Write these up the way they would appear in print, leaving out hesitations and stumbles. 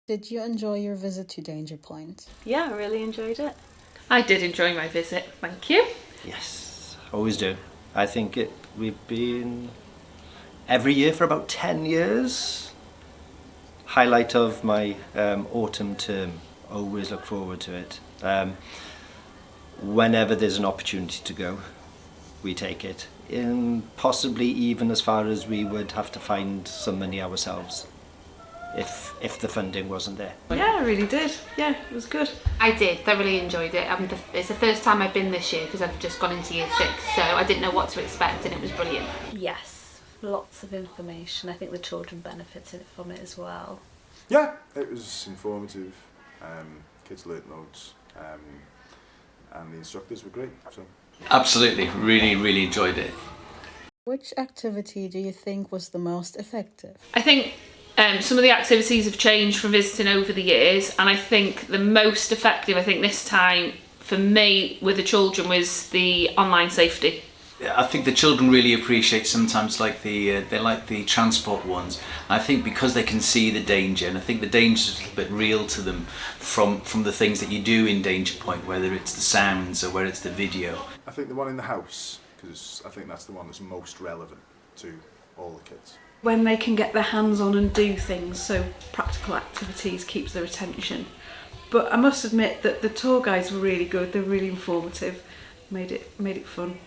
Did you enjoy your visit to DangerPoint? Yeah, I really enjoyed it. I did enjoy my visit, thank you. Yes, always do. I think we've been every year for about 10 years. Highlight of my autumn term. Always look forward to it. Whenever there's an opportunity to go, we take it. Possibly even as far as we would have to find some money ourselves if the funding wasn't there. Yeah, I really did. Yeah, it was good. I did, thoroughly enjoyed it. It's the first time I've been this year because I've just gone into year 6, so I didn't know what to expect and it was brilliant. Yes, lots of information. I think the children benefited from it as well. Yeah, it was informative. Kids learnt loads, and the instructors were great. So. Absolutely, really enjoyed it. Which activity do you think was the most effective? I think some of the activities have changed from visiting over the years, and I think the most effective, this time for me with the children, was the online safety. I think the children really appreciate sometimes they like the transport ones. I think because they can see the danger, and I think the danger is a little bit real to them from the things that you do in DangerPoint, whether it's the sounds or whether it's the video. I think the one in the house, because I think that's the one that's most relevant to all the kids. When they can get their hands on and do things, so practical activities keeps their attention. But I must admit that the tour guides were really good, they were really informative, made it fun.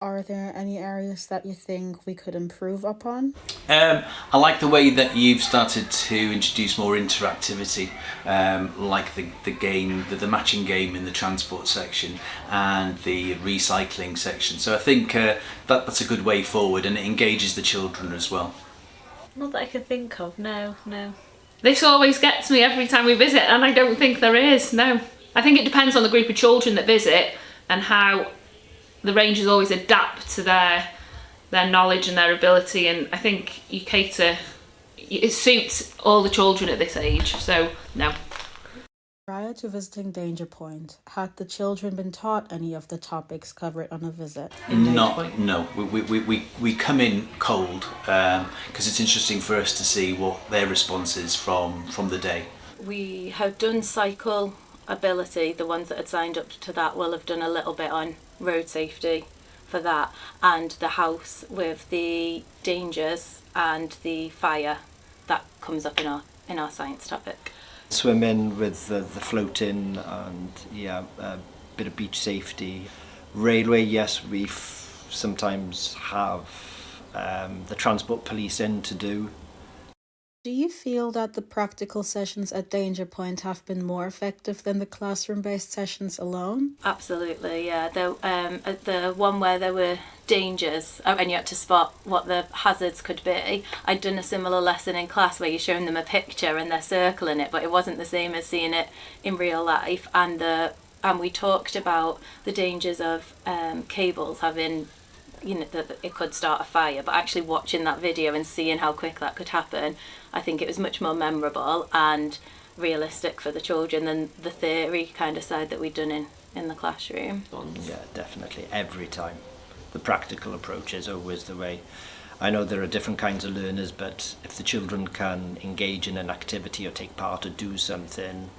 Are there any areas that you think we could improve upon? I like the way that you've started to introduce more interactivity, like the game, the matching game in the transport section and the recycling section. So I think that's a good way forward, and it engages the children as well. Not that I can think of, no. This always gets me every time we visit, and I don't think there is, no. I think it depends on the group of children that visit and how the rangers always adapt to their knowledge and their ability, and I think it suits all the children at this age, so no. Prior to visiting DangerPoint, had the children been taught any of the topics covered on a visit? No. We come in cold because it's interesting for us to see what their response is from the day. We have done cycle ability. The ones that had signed up to that will have done a little bit on road safety for that, and the house with the dangers and the fire that comes up in our science topic. Swimming with the floating, and a bit of beach safety. Railway, yes, we sometimes have the transport police in to do. Do you feel that the practical sessions at DangerPoint have been more effective than the classroom-based sessions alone? Absolutely, yeah. The one where there were dangers and you had to spot what the hazards could be, I'd done a similar lesson in class where you're showing them a picture and they're circling it, but it wasn't the same as seeing it in real life. And we talked about the dangers of cables having, that it could start a fire, but actually watching that video and seeing how quick that could happen, I think it was much more memorable and realistic for the children than the theory kind of side that we'd done in the classroom. Yeah, definitely, every time. The practical approach is always the way. I know there are different kinds of learners, but if the children can engage in an activity or take part or do something,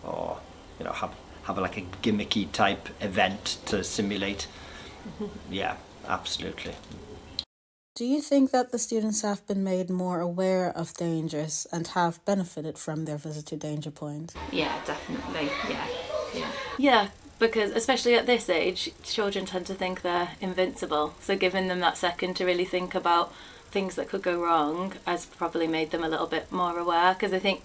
or have like a gimmicky type event to simulate, yeah, absolutely. Do you think that the students have been made more aware of dangers and have benefited from their visit to DangerPoint? Yeah, definitely, yeah. Yeah, because especially at this age, children tend to think they're invincible, so giving them that second to really think about things that could go wrong has probably made them a little bit more aware, because I think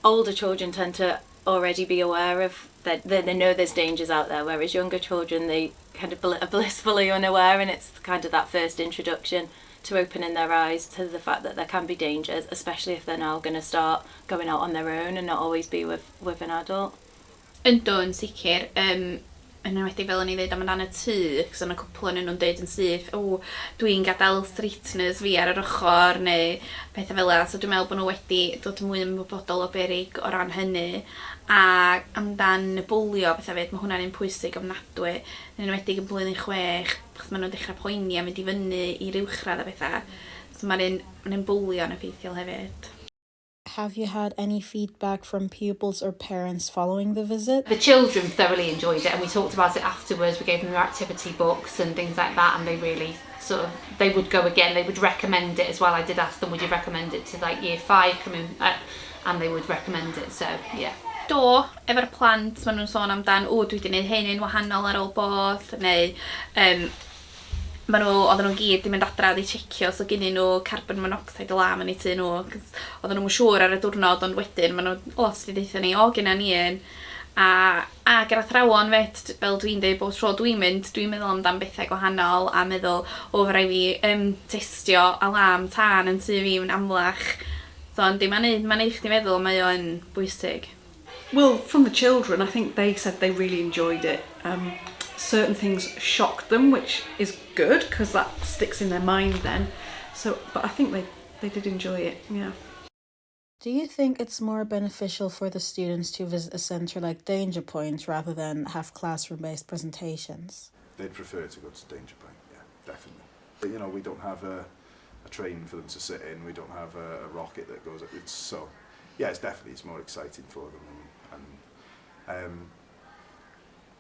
older children tend to already be aware of that, they know there's dangers out there, whereas younger children, they kind of are blissfully unaware, and it's kind of that first introduction to opening their eyes to the fact that there can be dangers, especially if they're now going to start going out on their own and not always be with an adult. Yndw, yn sicr, yn enwedig fel o'n i ddeud amdano y tŷ, cos yna cwpl o'n nhw'n deud yn syth, dwi'n gadael straightness fi ar yr ochr, neu pethau fel yna, so dwi'n meddwl bod nhw wedi dod mwy ymwybodol o beryg o ran hynny. A amdan y bwlio bethau fyd, mae hwnna'n un pwysig ofnadwy, yn enwedig yn blwyddyn 6, achos maen nhw'n dechrau poeni a mynd i fyny i'r uwchradd a bethau, so mae'n un bwlio yn effeithiol hefyd. Have you had any feedback from pupils or parents following the visit? The children thoroughly enjoyed it, and we talked about it afterwards. We gave them their activity books and things like that, and they really they would go again. They would recommend it as well. I did ask them, would you recommend it to like year 5 coming, and they would recommend it. So yeah. Do, efo'r plant, maen nhw'n sôn amdan, dwi wedi gwneud hyn yn wahanol ar ôl bod, neu oedden nhw gyd di mynd adra di checio, so gynnu nhw carbon monoxide y lam yn ei tu nhw, cos oedden nhw'n siŵr ar y diwrnod, ond wedyn, maen nhw, os di deitha ni, gynna ni un. A gyda athrawon fet, fel dwi'n dweud, bob tro dwi'n meddwl amdan bethau gwahanol, a meddwl, rai fi testio alarm tân yn tu fi yn amlach. So, yndi, mae'n eich di meddwl, mae o'n bwysig. Well, from the children, I think they said they really enjoyed it. Certain things shocked them, which is good because that sticks in their mind then. So, but I think they did enjoy it, yeah. Do you think it's more beneficial for the students to visit a centre like DangerPoint rather than have classroom-based presentations? They'd prefer to go to DangerPoint, yeah, definitely. But, you know, we don't have a train for them to sit in, we don't have a rocket that goes up. So, yeah, it's more exciting for them, and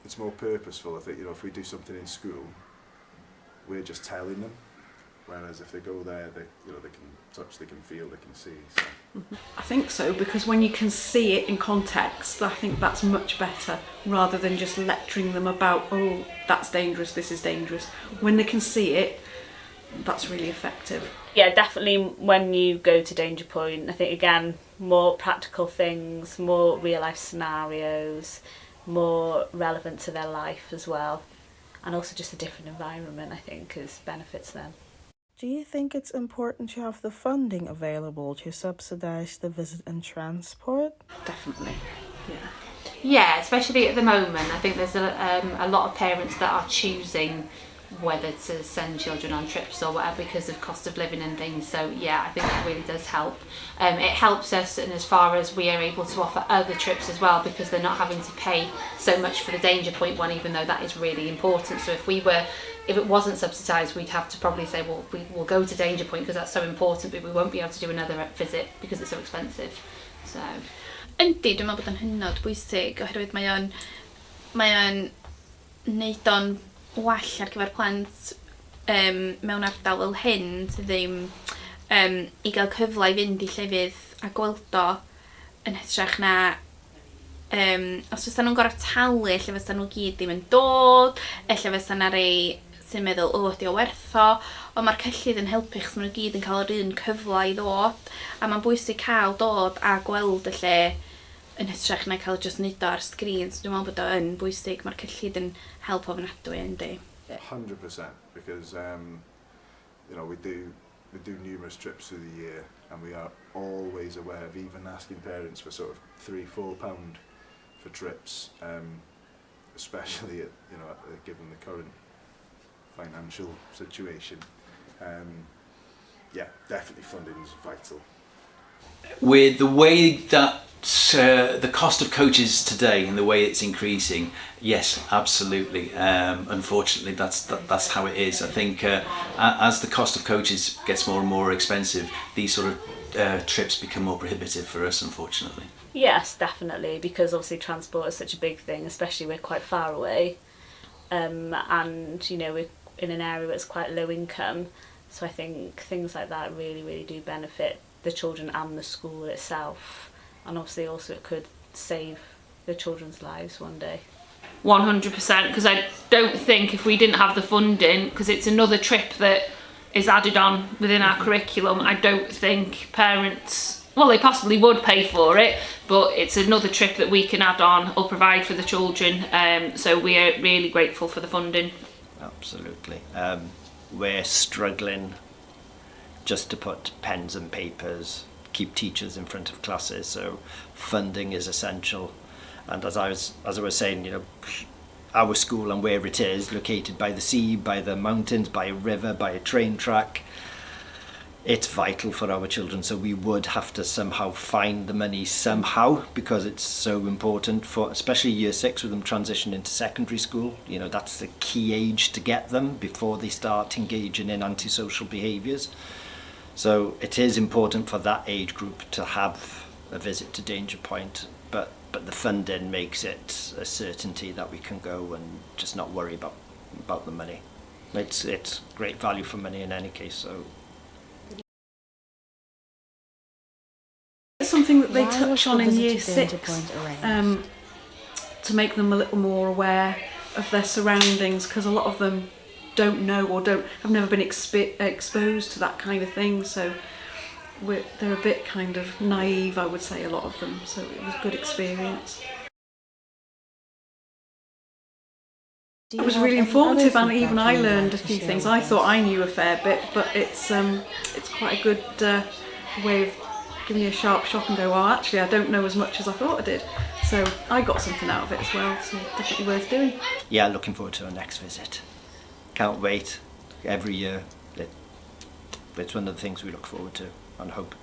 it's more purposeful. I think, you know, if we do something in school, we're just telling them. Whereas if they go there, they can touch, they can feel, they can see. So. I think so, because when you can see it in context, I think that's much better, rather than just lecturing them about, that's dangerous, this is dangerous. When they can see it, that's really effective. Yeah, definitely when you go to DangerPoint, I think, again, more practical things, more real life scenarios, more relevant to their life as well. And also just a different environment, I think, benefits them. Do you think it's important to have the funding available to subsidise the visit and transport? Definitely, yeah. Yeah, especially at the moment. I think there's a lot of parents that are choosing whether to send children on trips or whatever because of cost of living and things. So yeah, I think that really does help. It helps us in as far as we are able to offer other trips as well, because they're not having to pay so much for the DangerPoint one, even though that is really important. So if it wasn't subsidised, we'd have to probably say, well, we'll go to DangerPoint because that's so important, but we won't be able to do another visit because it's so expensive. So. Yndi, dwi'n meddwl bod yn hynod bwysig, oherwydd mae o'n neud o'n well ar gyfer plant mewn ardal fel hyn, sydd ddim i gael cyfle i fynd i llefydd a gweld o yn hytrach na os fysa nhw'n gorfod talu, lle fysa nhw gyd ddim yn dod, lle fysa na rei sy'n meddwl, ydi o werth o, ond mae'r cyllid yn helpu chos maen nhw gyd yn cael yr un cyfle i ddod, a mae'n bwysig cael dod a gweld y lle yn hytrach na cael just nid ar sgrin. So dwi'n meddwl bod o yn bwysig, mae'r cyllid yn help ofnadwy, yndi. 100%, because you know, we do numerous trips through the year, and we are always aware of even asking parents for sort of £3-4 for trips, especially given the current financial situation. Yeah, definitely funding is vital. With the way that the cost of coaches today and the way it's increasing, yes, absolutely. Unfortunately, that's how it is. I think as the cost of coaches gets more and more expensive, these sort of trips become more prohibitive for us, unfortunately. Yes, definitely, because obviously transport is such a big thing, especially we're quite far away, and we're in an area where it's quite low income. So I think things like that really, really do benefit the children and the school itself. And obviously also it could save the children's lives one day. 100%, because I don't think if we didn't have the funding, because it's another trip that is added on within our curriculum, I don't think parents, well, they possibly would pay for it, but it's another trip that we can add on or provide for the children. So we are really grateful for the funding. Absolutely. We're struggling just to put pens and papers, keep teachers in front of classes, so funding is essential. And as I was saying, our school and where it is, located by the sea, by the mountains, by a river, by a train track, it's vital for our children, so we would have to somehow find the money somehow, because it's so important for especially year 6 with them transition into secondary school. That's the key age to get them before they start engaging in antisocial behaviours. So it is important for that age group to have a visit to DangerPoint, but the funding makes it a certainty that we can go and just not worry about the money. It's great value for money in any case. So it's something that they Why touch was on the in visit year to 6 DangerPoint arranged? to make them a little more aware of their surroundings, because a lot of them don't know or have never been exposed to that kind of thing, so they're a bit kind of naive, I would say, a lot of them, so it was a good experience. It was really informative, and even I learned a few things. I thought I knew a fair bit, but it's quite a good way of giving you a sharp shock and go, well, actually I don't know as much as I thought I did. So I got something out of it as well, so definitely worth doing. yeah, looking forward to our next visit. Can't wait. Every year, it's one of the things we look forward to, and hope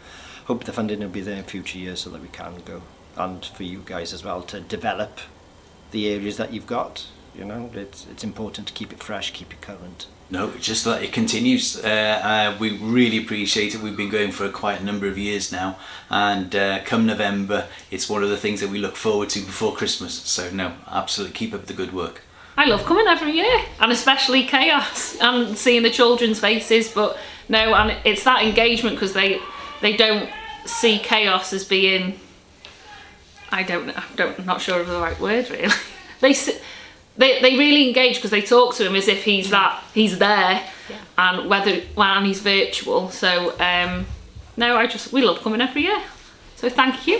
the funding will be there in future years so that we can go, and for you guys as well to develop the areas that you've got. You know, it's important to keep it fresh, keep it current. No, just that it continues. We really appreciate it. We've been going for quite a number of years now, and come November, it's one of the things that we look forward to before Christmas. So no, absolutely keep up the good work. I love coming every year, and especially Chaos and seeing the children's faces. But no, and it's that engagement, because they don't see Chaos as being, I'm not sure of the right word really. They really engage because they talk to him as if he's there, and when he's virtual. So no, we love coming every year. So thank you.